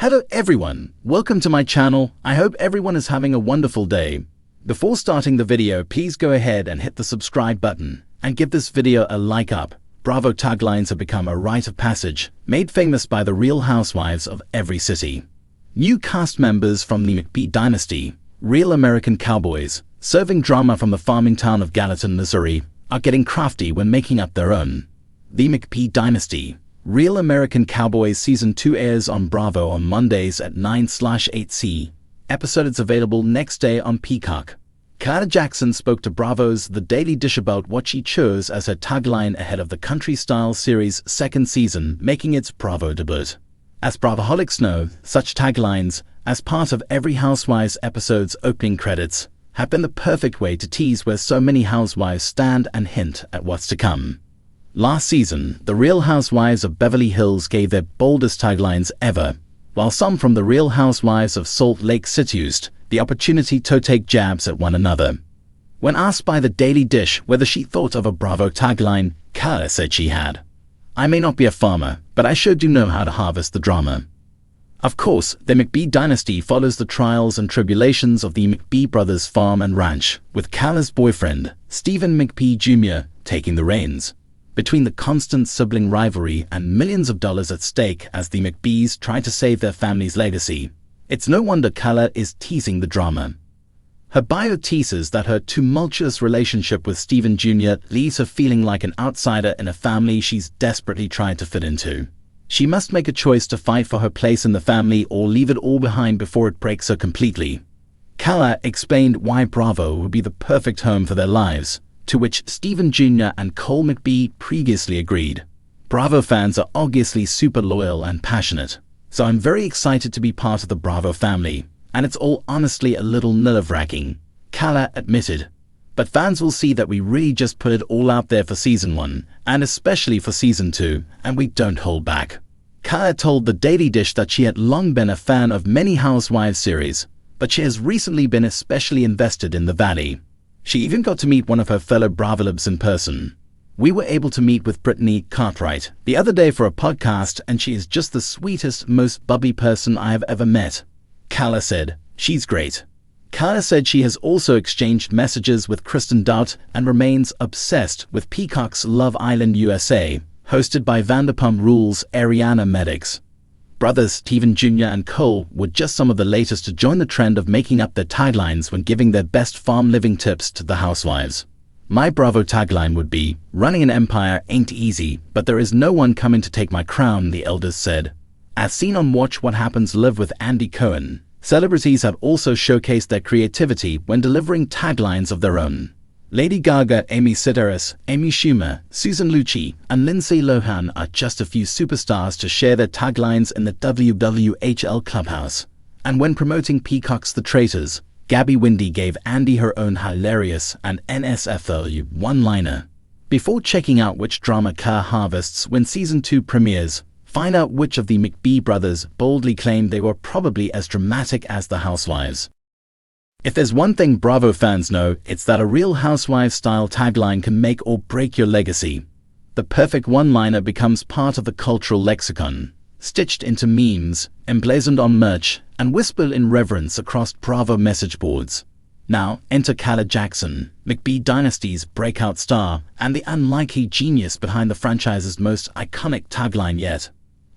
Hello everyone, welcome to my channel. I hope everyone is having a wonderful day. Before starting the video, please go ahead and hit the subscribe button and give this video a like up. Bravo taglines have become a rite of passage, made famous by the real housewives of every city. New cast members from the McBee dynasty, real American cowboys, serving drama from the farming town of Gallatin, Missouri, are getting crafty when making up their own. The McBee dynasty, Real American Cowboys Season 2 airs on Bravo on Mondays at 9/8C. Episode is available next day on Peacock. Calah Jackson spoke to Bravo's The Daily Dish about what she chose as her tagline ahead of the country-style series' second season, making its Bravo debut. As Bravoholics know, such taglines, as part of every Housewives episode's opening credits, have been the perfect way to tease where so many housewives stand and hint at what's to come. Last season, the Real Housewives of Beverly Hills gave their boldest taglines ever, while some from the Real Housewives of Salt Lake City used the opportunity to take jabs at one another. When asked by The Daily Dish whether she thought of a Bravo tagline, Calah said she had. "I may not be a farmer, but I sure do know how to harvest the drama." Of course, the McBee dynasty follows the trials and tribulations of the McBee brothers' farm and ranch, with Calah's boyfriend, Stephen McBee Jr., taking the reins. Between the constant sibling rivalry and millions of dollars at stake as the McBees try to save their family's legacy, it's no wonder Calah is teasing the drama. Her bio teases that her tumultuous relationship with Stephen Jr. leaves her feeling like an outsider in a family she's desperately tried to fit into. She must make a choice to fight for her place in the family or leave it all behind before it breaks her completely. Calah explained why Bravo would be the perfect home for their lives, to which Stephen Jr. and Cole McBee previously agreed. Bravo fans are obviously super loyal and passionate, so I'm very excited to be part of the Bravo family, and it's all honestly a little nerve-wracking, Calah admitted. But fans will see that we really just put it all out there for Season 1, and especially for Season 2, and we don't hold back. Calah told The Daily Dish that she had long been a fan of many Housewives series, but she has recently been especially invested in the Valley. She even got to meet one of her fellow Bravolibs in person. "We were able to meet with Brittany Cartwright the other day for a podcast, and she is just the sweetest, most bubbly person I have ever met," Calah said. "She's great." Calah said she has also exchanged messages with Kristen Doute and remains obsessed with Peacock's Love Island USA, hosted by Vanderpump Rules' Ariana Madix. Brothers Stephen Jr. and Cole were just some of the latest to join the trend of making up their taglines when giving their best farm living tips to the housewives. "My Bravo tagline would be, 'Running an empire ain't easy, but there is no one coming to take my crown,'" the elders said. As seen on Watch What Happens Live with Andy Cohen, celebrities have also showcased their creativity when delivering taglines of their own. Lady Gaga, Amy Sedaris, Amy Schumer, Susan Lucci, and Lindsay Lohan are just a few superstars to share their taglines in the WWHL Clubhouse. And when promoting Peacock's The Traitors, Gabby Windey gave Andy her own hilarious and NSFW one-liner. Before checking out which drama Calah harvests when Season 2 premieres, find out which of the McBee brothers boldly claimed they were probably as dramatic as the Housewives. If there's one thing Bravo fans know, it's that a Real Housewives-style tagline can make or break your legacy. The perfect one-liner becomes part of the cultural lexicon, stitched into memes, emblazoned on merch, and whispered in reverence across Bravo message boards. Now, enter Calah Jackson, McBee Dynasty's breakout star, and the unlikely genius behind the franchise's most iconic tagline yet.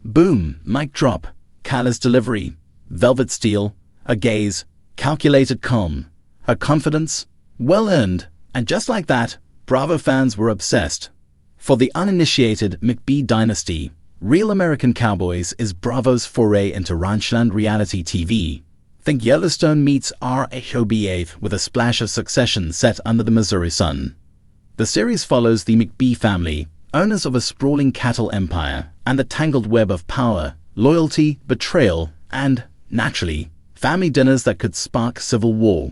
Boom, mic drop, Calah's delivery, velvet steel, a gaze, calculated calm, her confidence, well-earned, and just like that, Bravo fans were obsessed. For the uninitiated, McBee dynasty, Real American Cowboys is Bravo's foray into ranchland reality TV. Think Yellowstone meets RHOBA with a splash of Succession set under the Missouri sun. The series follows the McBee family, owners of a sprawling cattle empire, and the tangled web of power, loyalty, betrayal, and, naturally, family dinners that could spark civil war.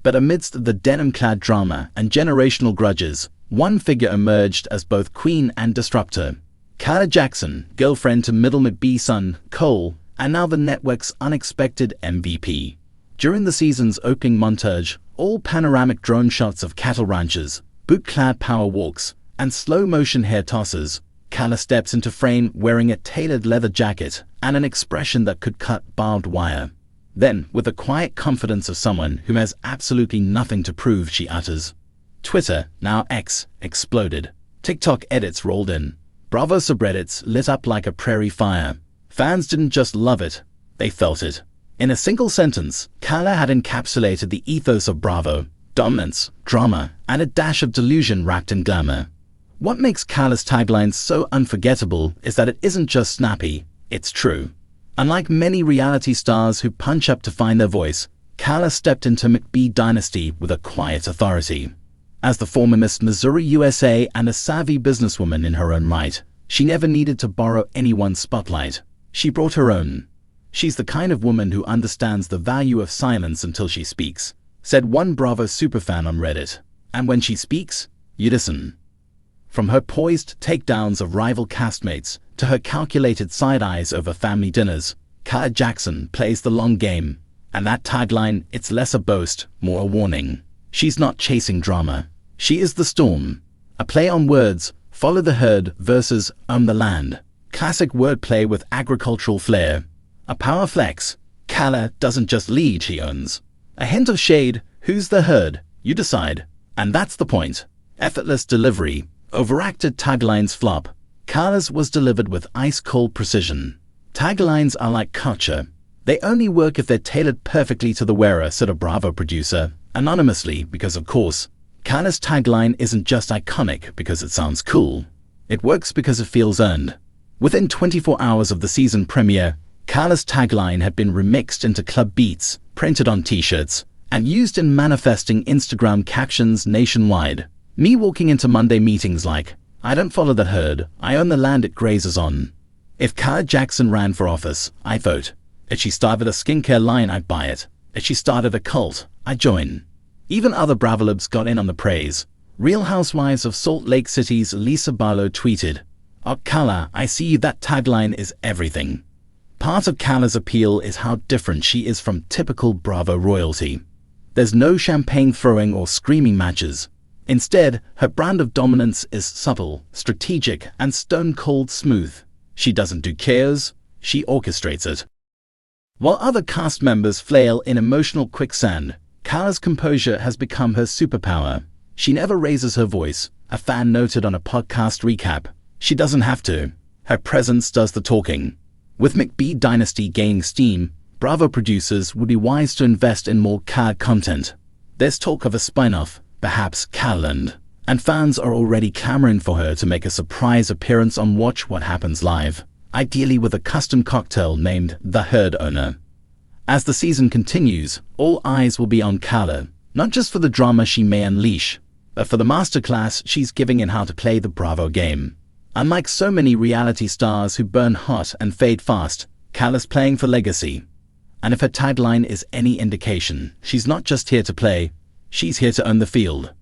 But amidst the denim-clad drama and generational grudges, one figure emerged as both queen and disruptor. Calah Jackson, girlfriend to middle McBee son, Cole, and now the network's unexpected MVP. During the season's opening montage, all panoramic drone shots of cattle ranches, boot-clad power walks, and slow-motion hair tosses, Calah steps into frame wearing a tailored leather jacket and an expression that could cut barbed wire. Then, with the quiet confidence of someone who has absolutely nothing to prove, she utters. Twitter, now X, exploded. TikTok edits rolled in. Bravo subreddits lit up like a prairie fire. Fans didn't just love it, they felt it. In a single sentence, Calah had encapsulated the ethos of Bravo: dominance, drama, and a dash of delusion wrapped in glamour. What makes Calah's tagline so unforgettable is that it isn't just snappy, it's true. Unlike many reality stars who punch up to find their voice, Calah stepped into McBee dynasty with a quiet authority. As the former Miss Missouri USA and a savvy businesswoman in her own right, she never needed to borrow anyone's spotlight. She brought her own. She's the kind of woman who understands the value of silence until she speaks, said one Bravo superfan on Reddit. And when she speaks, you listen. From her poised takedowns of rival castmates to her calculated side-eyes over family dinners, Calah Jackson plays the long game. And that tagline, it's less a boast, more a warning. She's not chasing drama. She is the storm. A play on words, follow the herd versus own the land. Classic wordplay with agricultural flair. A power flex. Calah doesn't just lead, she owns. A hint of shade, who's the herd? You decide. And that's the point. Effortless delivery. Overacted taglines flop. Calah's was delivered with ice-cold precision. Taglines are like culture. They only work if they're tailored perfectly to the wearer, said a Bravo producer, anonymously, because of course, Calah's tagline isn't just iconic because it sounds cool. It works because it feels earned. Within 24 hours of the season premiere, Calah's tagline had been remixed into club beats, printed on t-shirts, and used in manifesting Instagram captions nationwide. Me walking into Monday meetings like, I don't follow the herd, I own the land it grazes on. If Calah Jackson ran for office, I'd vote. If she started a skincare line, I'd buy it. If she started a cult, I'd join. Even other Bravolibs got in on the praise. Real Housewives of Salt Lake City's Lisa Barlow tweeted, "Oh Calah, I see you, that tagline is everything." Part of Calah's appeal is how different she is from typical Bravo royalty. There's no champagne throwing or screaming matches. Instead, her brand of dominance is subtle, strategic, and stone-cold smooth. She doesn't do chaos, she orchestrates it. While other cast members flail in emotional quicksand, Calah's composure has become her superpower. She never raises her voice, a fan noted on a podcast recap. She doesn't have to. Her presence does the talking. With McBee Dynasty gaining steam, Bravo producers would be wise to invest in more Calah content. There's talk of a spin-off, perhaps Calahland, and fans are already clamoring for her to make a surprise appearance on Watch What Happens Live, ideally with a custom cocktail named The Herd Owner. As the season continues, all eyes will be on Calah, not just for the drama she may unleash, but for the masterclass she's giving in how to play the Bravo game. Unlike so many reality stars who burn hot and fade fast, Calah's playing for legacy. And if her tagline is any indication, she's not just here to play, she's here to own the field.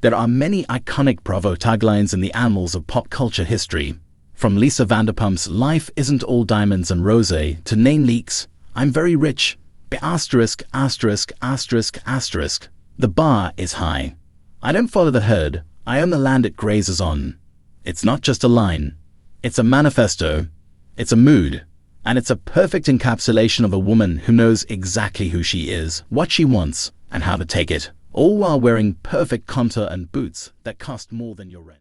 There are many iconic Bravo taglines in the annals of pop culture history. From Lisa Vanderpump's "Life isn't all diamonds and rosé" to Nain Leak's "I'm very rich, but asterisk, asterisk, asterisk, asterisk." The bar is high. I don't follow the herd, I own the land it grazes on. It's not just a line. It's a manifesto. It's a mood. And it's a perfect encapsulation of a woman who knows exactly who she is, what she wants, and how to take it, all while wearing perfect contour and boots that cost more than your rent.